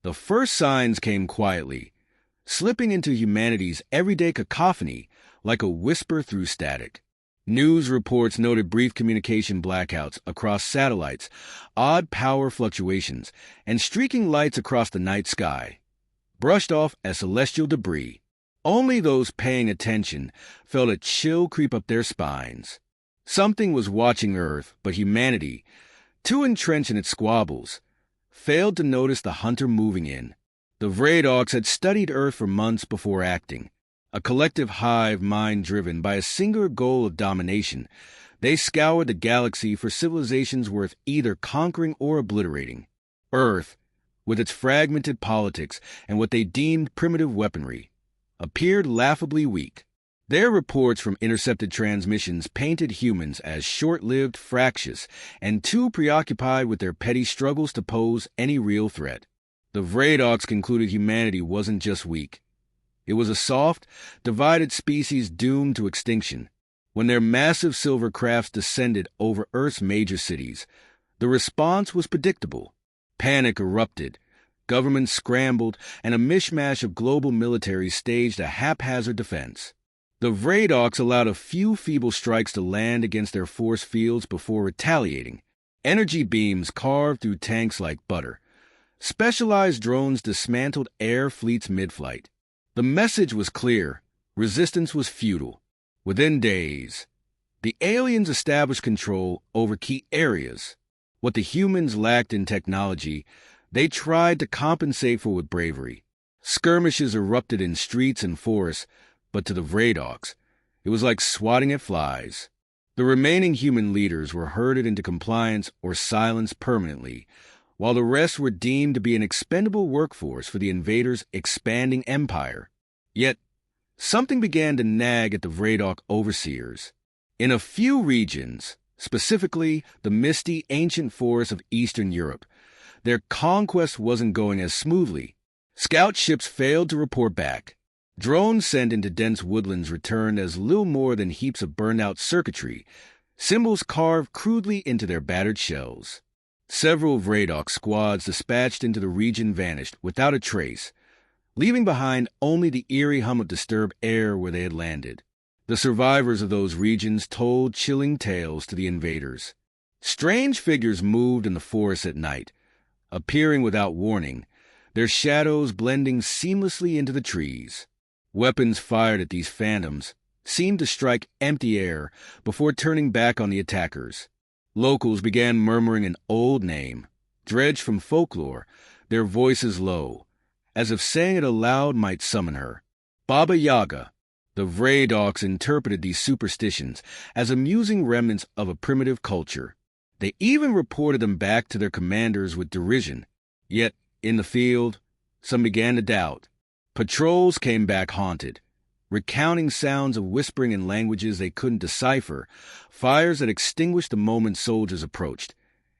The first signs came quietly, slipping into humanity's everyday cacophony like a whisper through static. News reports noted brief communication blackouts across satellites, odd power fluctuations, and streaking lights across the night sky, brushed off as celestial debris. Only those paying attention felt a chill creep up their spines. Something was watching Earth, but humanity, too entrenched in its squabbles, failed to notice the hunter moving in. The Vradox had studied Earth for months before acting, a collective hive mind driven by a singular goal of domination. They scoured the galaxy for civilizations worth either conquering or obliterating. Earth, with its fragmented politics and what they deemed primitive weaponry, appeared laughably weak. Their reports from intercepted transmissions painted humans as short-lived, fractious, and too preoccupied with their petty struggles to pose any real threat. The Vradox concluded humanity wasn't just weak. It was a soft, divided species doomed to extinction. When their massive silver crafts descended over Earth's major cities, the response was predictable. Panic erupted. Governments scrambled, and a mishmash of global militaries staged a haphazard defense. The Vradox allowed a few feeble strikes to land against their force fields before retaliating. Energy beams carved through tanks like butter. Specialized drones dismantled air fleets mid-flight. The message was clear. Resistance was futile. Within days, the aliens established control over key areas. What the humans lacked in technology, they tried to compensate for with bravery. Skirmishes erupted in streets and forests, but to the Vradox, it was like swatting at flies. The remaining human leaders were herded into compliance or silenced permanently, while the rest were deemed to be an expendable workforce for the invaders' expanding empire. Yet, something began to nag at the Vradox overseers. In a few regions, specifically the misty, ancient forests of Eastern Europe, their conquest wasn't going as smoothly. Scout ships failed to report back. Drones sent into dense woodlands returned as little more than heaps of burned-out circuitry, symbols carved crudely into their battered shells. Several Vradox squads dispatched into the region vanished without a trace, leaving behind only the eerie hum of disturbed air where they had landed. The survivors of those regions told chilling tales to the invaders. Strange figures moved in the forest at night, appearing without warning, their shadows blending seamlessly into the trees. Weapons fired at these phantoms seemed to strike empty air before turning back on the attackers. Locals began murmuring an old name, dredged from folklore, their voices low, as if saying it aloud might summon her. Baba Yaga. The Vradox interpreted these superstitions as amusing remnants of a primitive culture. They even reported them back to their commanders with derision. Yet, in the field, some began to doubt. Patrols came back haunted, recounting sounds of whispering in languages they couldn't decipher, fires that extinguished the moment soldiers approached,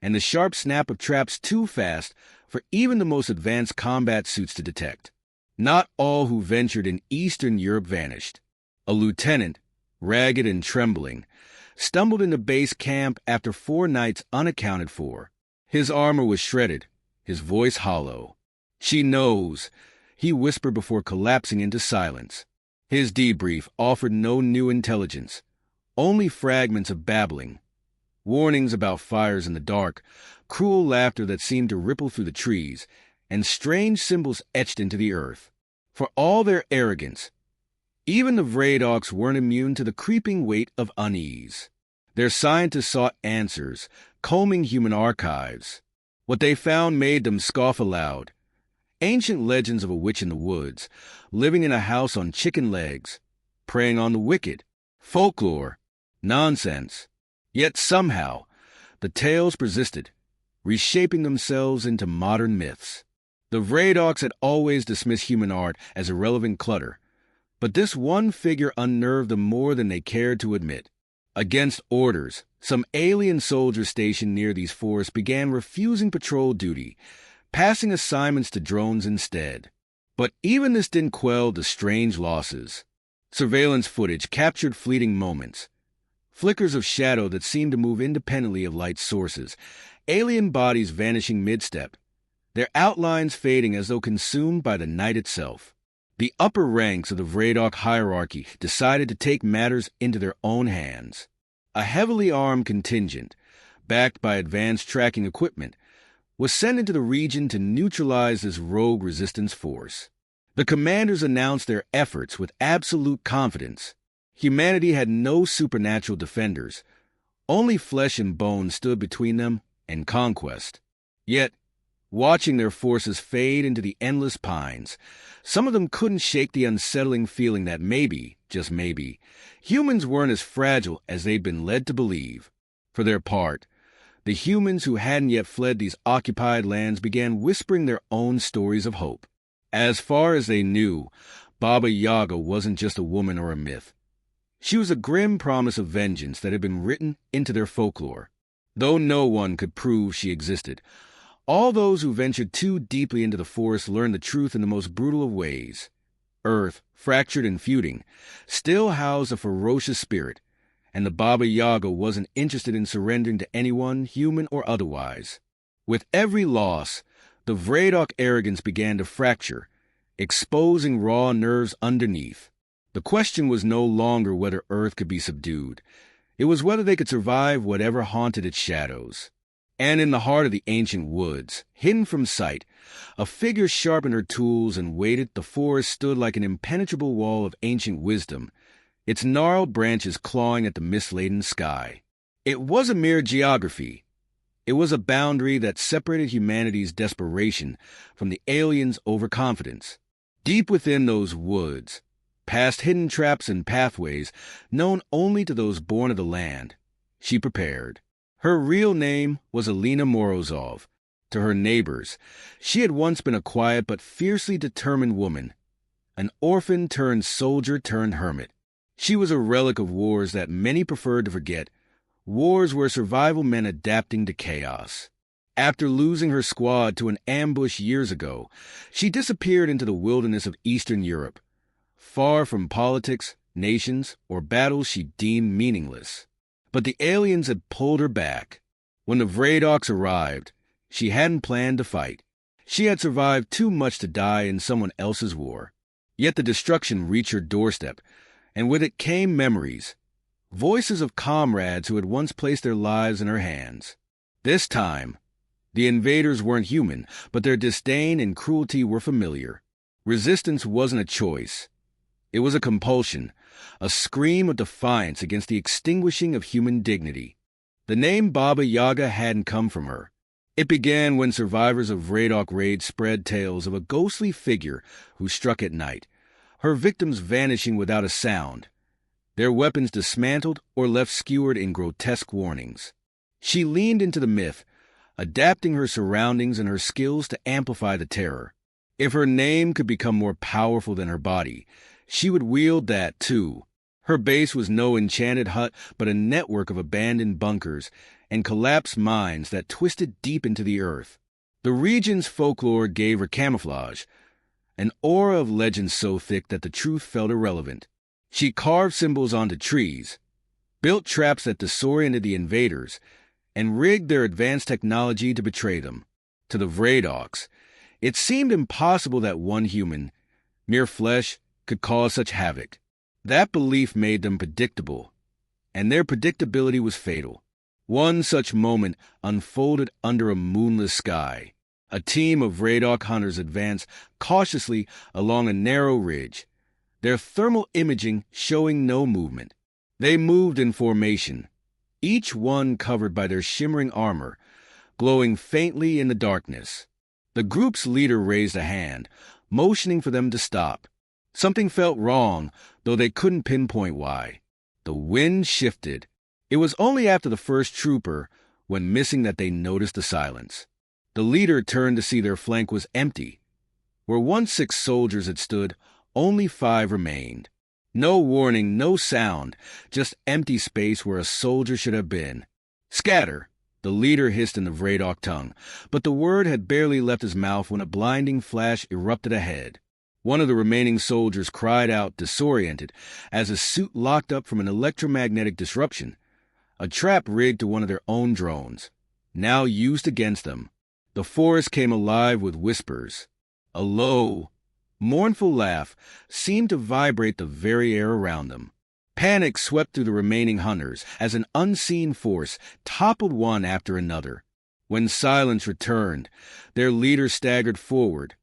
and the sharp snap of traps too fast for even the most advanced combat suits to detect. Not all who ventured in Eastern Europe vanished. A lieutenant, ragged and trembling, stumbled into base camp after 4 nights unaccounted for. His armor was shredded, his voice hollow. "She knows," he whispered before collapsing into silence. His debrief offered no new intelligence, only fragments of babbling, warnings about fires in the dark, cruel laughter that seemed to ripple through the trees, and strange symbols etched into the earth. For all their arrogance, even the Vradox weren't immune to the creeping weight of unease. Their scientists sought answers, combing human archives. What they found made them scoff aloud. Ancient legends of a witch in the woods, living in a house on chicken legs, preying on the wicked. Folklore. Nonsense. Yet somehow, the tales persisted, reshaping themselves into modern myths. The Vradox had always dismissed human art as irrelevant clutter, but this one figure unnerved them more than they cared to admit. Against orders, some alien soldiers stationed near these forests began refusing patrol duty, passing assignments to drones instead. But even this didn't quell the strange losses. Surveillance footage captured fleeting moments, flickers of shadow that seemed to move independently of light sources, alien bodies vanishing mid-step, their outlines fading as though consumed by the night itself. The upper ranks of the Vradoc hierarchy decided to take matters into their own hands. A heavily armed contingent, backed by advanced tracking equipment, was sent into the region to neutralize this rogue resistance force. The commanders announced their efforts with absolute confidence. Humanity had no supernatural defenders. Only flesh and bone stood between them and conquest. Yet, watching their forces fade into the endless pines, some of them couldn't shake the unsettling feeling that maybe, just maybe, humans weren't as fragile as they'd been led to believe. For their part, the humans who hadn't yet fled these occupied lands began whispering their own stories of hope. As far as they knew, Baba Yaga wasn't just a woman or a myth. She was a grim promise of vengeance that had been written into their folklore. Though no one could prove she existed, all those who ventured too deeply into the forest learned the truth in the most brutal of ways. Earth, fractured and feuding, still housed a ferocious spirit, and the Baba Yaga wasn't interested in surrendering to anyone, human or otherwise. With every loss, the Vradoc arrogance began to fracture, exposing raw nerves underneath. The question was no longer whether Earth could be subdued. It was whether they could survive whatever haunted its shadows. And in the heart of the ancient woods, hidden from sight, a figure sharpened her tools and waited. The forest stood like an impenetrable wall of ancient wisdom, its gnarled branches clawing at the mist-laden sky. It was a mere geography. It was a boundary that separated humanity's desperation from the aliens' overconfidence. Deep within those woods, past hidden traps and pathways known only to those born of the land, she prepared. Her real name was Alina Morozov. To her neighbors, she had once been a quiet but fiercely determined woman, an orphan turned soldier turned hermit. She was a relic of wars that many preferred to forget, wars where survival meant adapting to chaos. After losing her squad to an ambush years ago, she disappeared into the wilderness of Eastern Europe, far from politics, nations, or battles she deemed meaningless. But the aliens had pulled her back. When the Vradocs arrived, she hadn't planned to fight. She had survived too much to die in someone else's war. Yet the destruction reached her doorstep, and with it came memories, voices of comrades who had once placed their lives in her hands. This time, the invaders weren't human, but their disdain and cruelty were familiar. Resistance wasn't a choice. It was a compulsion, a scream of defiance against the extinguishing of human dignity. The name Baba Yaga hadn't come from her. It began when survivors of Vradoc raids spread tales of a ghostly figure who struck at night, her victims vanishing without a sound, their weapons dismantled or left skewered in grotesque warnings. She leaned into the myth, adapting her surroundings and her skills to amplify the terror. If her name could become more powerful than her body, she would wield that too. Her base was no enchanted hut, but a network of abandoned bunkers and collapsed mines that twisted deep into the earth. The region's folklore gave her camouflage, an aura of legend so thick that the truth felt irrelevant. She carved symbols onto trees, built traps that disoriented the invaders, and rigged their advanced technology to betray them. To the Vradocs, it seemed impossible that one human, mere flesh, could cause such havoc. That belief made them predictable, and their predictability was fatal. One such moment unfolded under a moonless sky. A team of Vradoc hunters advanced cautiously along a narrow ridge, their thermal imaging showing no movement. They moved in formation, each one covered by their shimmering armor, glowing faintly in the darkness. The group's leader raised a hand, motioning for them to stop. Something felt wrong, though they couldn't pinpoint why. The wind shifted. It was only after the first trooper went missing that they noticed the silence. The leader turned to see their flank was empty. Where once 6 soldiers had stood, only 5 remained. No warning, no sound, just empty space where a soldier should have been. "Scatter!" the leader hissed in the Vradoc tongue, but the word had barely left his mouth when a blinding flash erupted ahead. One of the remaining soldiers cried out, disoriented, as his suit locked up from an electromagnetic disruption, a trap rigged to one of their own drones, now used against them. The forest came alive with whispers. A low, mournful laugh seemed to vibrate the very air around them. Panic swept through the remaining hunters as an unseen force toppled one after another. When silence returned, their leader staggered forward,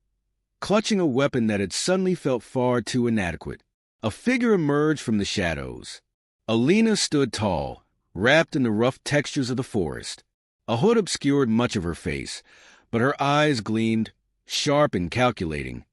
clutching a weapon that had suddenly felt far too inadequate. A figure emerged from the shadows. Alina stood tall, wrapped in the rough textures of the forest. A hood obscured much of her face, but her eyes gleamed, sharp and calculating,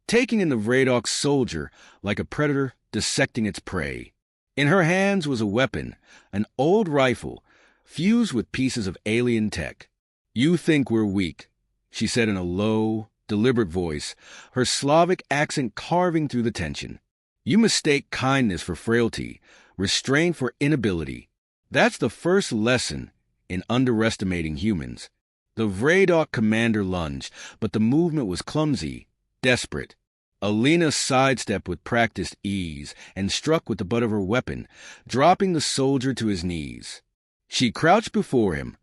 taking in the Vraydok's soldier like a predator dissecting its prey. In her hands was a weapon, an old rifle, fused with pieces of alien tech. "You think we're weak," she said in a low, deliberate voice, her Slavic accent carving through the tension. "You mistake kindness for frailty, restraint for inability. That's the first lesson in underestimating humans." The Vraydok commander lunged, but the movement was clumsy, desperate. Alina sidestepped with practiced ease and struck with the butt of her weapon, dropping the soldier to his knees. She crouched before him,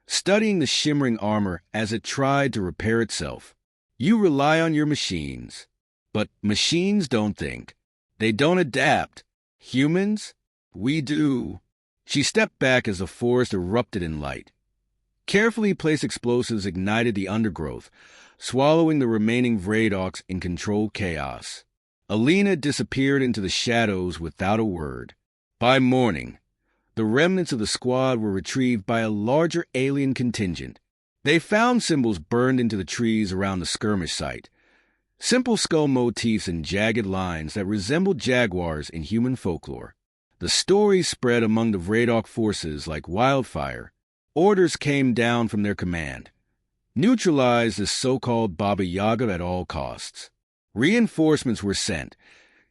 studying the shimmering armor as it tried to repair itself. "You rely on your machines, but machines don't think. They don't adapt. Humans? We do." She stepped back as the forest erupted in light. Carefully placed explosives ignited the undergrowth, swallowing the remaining Vraydoks in controlled chaos. Alina disappeared into the shadows without a word. By morning, the remnants of the squad were retrieved by a larger alien contingent. They found symbols burned into the trees around the skirmish site, simple skull motifs and jagged lines that resembled jaguars in human folklore. The stories spread among the Vraydok forces like wildfire. Orders came down from their command: neutralize this so-called Baba Yaga at all costs. Reinforcements were sent,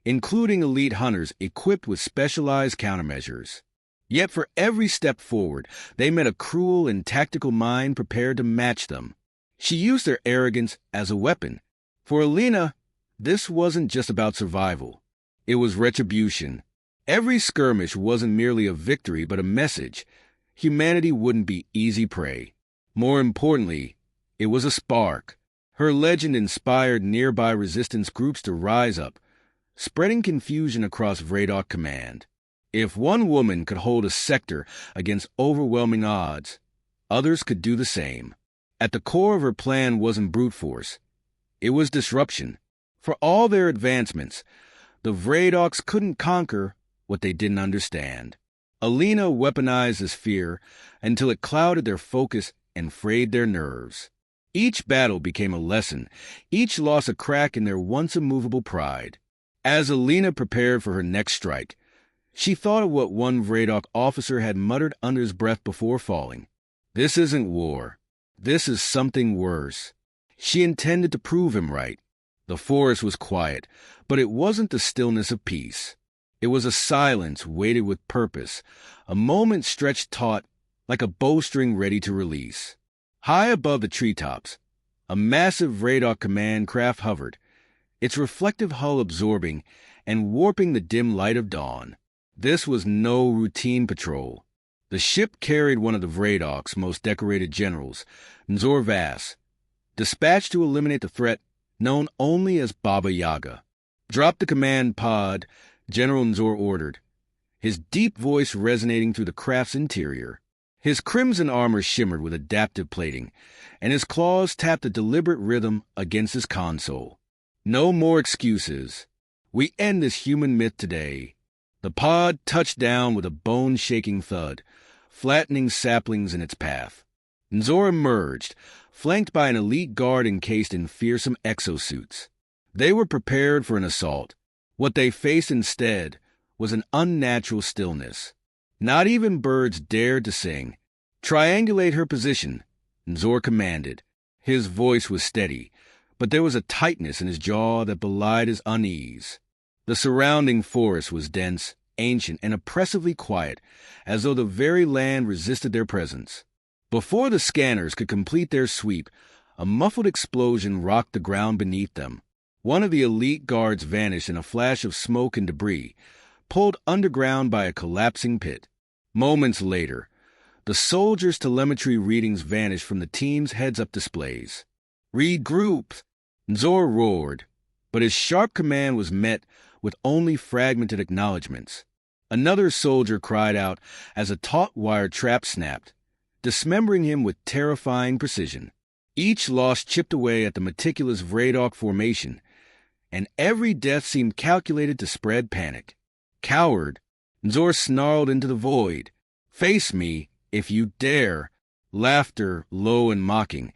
including elite hunters equipped with specialized countermeasures. Yet for every step forward, they met a cruel and tactical mind prepared to match them. She used their arrogance as a weapon. For Alina, this wasn't just about survival. It was retribution. Every skirmish wasn't merely a victory, but a message. Humanity wouldn't be easy prey. More importantly, it was a spark. Her legend inspired nearby resistance groups to rise up, spreading confusion across Vraydok command. If one woman could hold a sector against overwhelming odds, others could do the same. At the core of her plan wasn't brute force. It was disruption. For all their advancements, the Vraydoks couldn't conquer what they didn't understand. Alina weaponized this fear until it clouded their focus and frayed their nerves. Each battle became a lesson, each loss a crack in their once immovable pride. As Alina prepared for her next strike, she thought of what one Vraydok officer had muttered under his breath before falling. "This isn't war. This is something worse." She intended to prove him right. The forest was quiet, but it wasn't the stillness of peace. It was a silence weighted with purpose, a moment stretched taut like a bowstring ready to release. High above the treetops, a massive Vraydok command craft hovered, its reflective hull absorbing and warping the dim light of dawn. This was no routine patrol. The ship carried one of the Vraydok's most decorated generals, Nzor Vass, dispatched to eliminate the threat known only as Baba Yaga. "Drop the command pod," General Nzor ordered, his deep voice resonating through the craft's interior. His crimson armor shimmered with adaptive plating, and his claws tapped a deliberate rhythm against his console. "No more excuses. We end this human myth today." The pod touched down with a bone-shaking thud, flattening saplings in its path. Nzor emerged, flanked by an elite guard encased in fearsome exosuits. They were prepared for an assault. What they faced instead was an unnatural stillness. Not even birds dared to sing. "Triangulate her position," Nzor commanded. His voice was steady, but there was a tightness in his jaw that belied his unease. The surrounding forest was dense, ancient, and oppressively quiet, as though the very land resisted their presence. Before the scanners could complete their sweep, a muffled explosion rocked the ground beneath them. One of the elite guards vanished in a flash of smoke and debris, pulled underground by a collapsing pit. Moments later, The soldiers' telemetry readings vanished from the team's heads-up displays. "Regroup!" Nzor roared, but his sharp command was met with only fragmented acknowledgments. Another soldier cried out as a taut wire trap snapped, dismembering him with terrifying precision. Each loss chipped away at the meticulous Vraydok formation, and every death seemed calculated to spread panic. "Coward!" Nzor snarled into the void. "Face me, if you dare!" Laughter, low and mocking,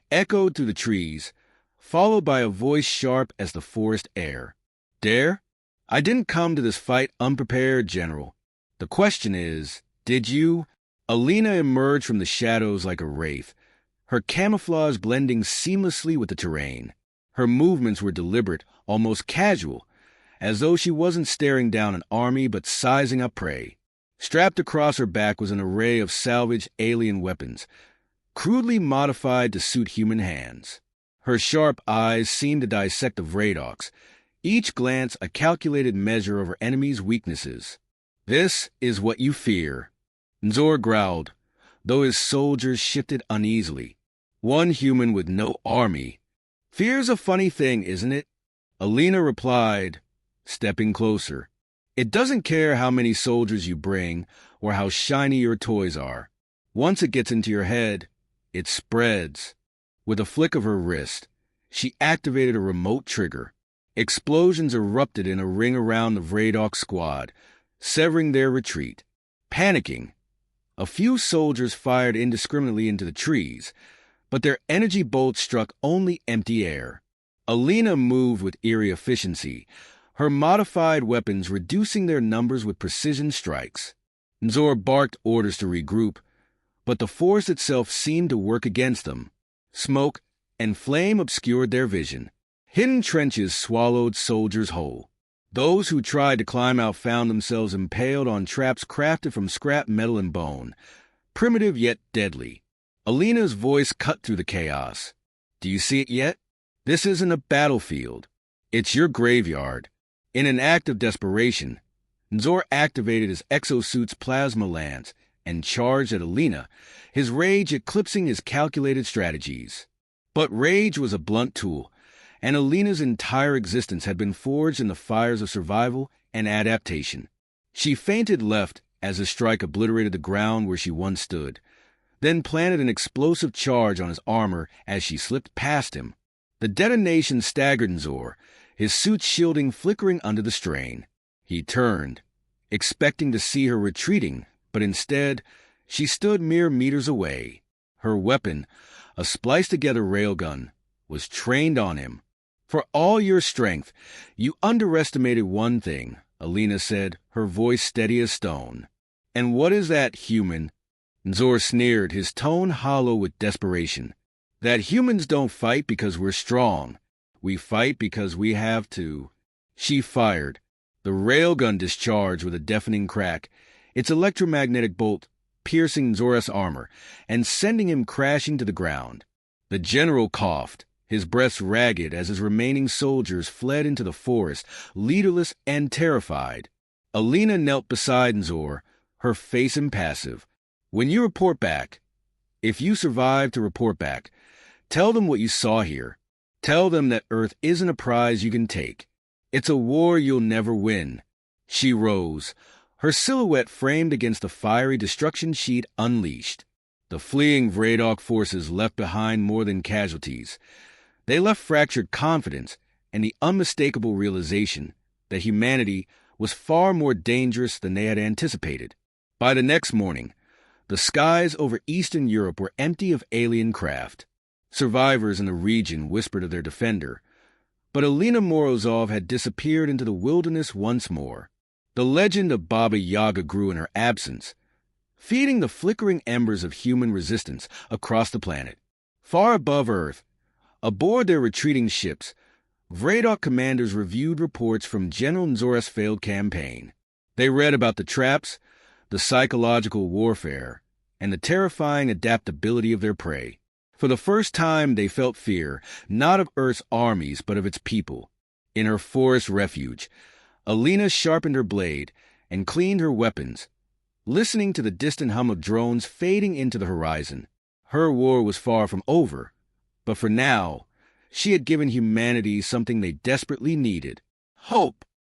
echoed through the trees, followed by a voice sharp as the forest air. "Dare? I didn't come to this fight unprepared, General. The question is, did you?" Alina emerged from the shadows like a wraith, her camouflage blending seamlessly with the terrain. Her movements were deliberate, almost casual, as though she wasn't staring down an army but sizing up prey. Strapped across her back was an array of salvaged alien weapons, crudely modified to suit human hands. Her sharp eyes seemed to dissect the Vraydoks, each glance a calculated measure of her enemy's weaknesses. "This is what you fear," Nzor growled, though his soldiers shifted uneasily. "One human with no army. Fear's a funny thing, isn't it?" Alina replied, stepping closer. "It doesn't care how many soldiers you bring or how shiny your toys are. Once it gets into your head, it spreads." With a flick of her wrist, she activated a remote trigger. Explosions erupted in a ring around the Vraydok squad, severing their retreat. Panicking, a few soldiers fired indiscriminately into the trees, but their energy bolts struck only empty air. Alina moved with eerie efficiency, her modified weapons reducing their numbers with precision strikes. Nzor barked orders to regroup, but the forest itself seemed to work against them. Smoke and flame obscured their vision. Hidden trenches swallowed soldiers whole. Those who tried to climb out found themselves impaled on traps crafted from scrap metal and bone, primitive yet deadly. Alina's voice cut through the chaos. "Do you see it yet? This isn't a battlefield. It's your graveyard." In an act of desperation, Nzor activated his exosuit's plasma lance and charged at Alina, his rage eclipsing his calculated strategies. But rage was a blunt tool, and Alina's entire existence had been forged in the fires of survival and adaptation. She feinted left as the strike obliterated the ground where she once stood, then planted an explosive charge on his armor as she slipped past him. The detonation staggered Nzor, his suit shielding flickering under the strain. He turned, expecting to see her retreating, but instead, she stood mere meters away. Her weapon, a spliced-together railgun, was trained on him. "For all your strength, you underestimated one thing," Alina said, her voice steady as stone. "And what is that, human?" Nzor sneered, his tone hollow with desperation. "That humans don't fight because we're strong. We fight because we have to." She fired. The railgun discharged with a deafening crack, its electromagnetic bolt piercing Nzor's armor and sending him crashing to the ground. The general coughed, his breath ragged as his remaining soldiers fled into the forest, leaderless and terrified. Alina knelt beside Nzor, her face impassive. "When you report back, if you survive to report back, tell them what you saw here. Tell them that Earth isn't a prize you can take. It's a war you'll never win." She rose, her silhouette framed against the fiery destruction she'd unleashed. The fleeing Vraydok forces left behind more than casualties. They left fractured confidence and the unmistakable realization that humanity was far more dangerous than they had anticipated. By the next morning, the skies over Eastern Europe were empty of alien craft. Survivors in the region whispered of their defender, but Alina Morozov had disappeared into the wilderness once more. The legend of Baba Yaga grew in her absence, feeding the flickering embers of human resistance across the planet. Far above Earth, aboard their retreating ships, Vraydok commanders reviewed reports from General Nzor's failed campaign. They read about the traps, the psychological warfare, and the terrifying adaptability of their prey. For the first time, they felt fear, not of Earth's armies, but of its people. In her forest refuge, Alina sharpened her blade and cleaned her weapons, listening to the distant hum of drones fading into the horizon. Her war was far from over, but for now, she had given humanity something they desperately needed: hope.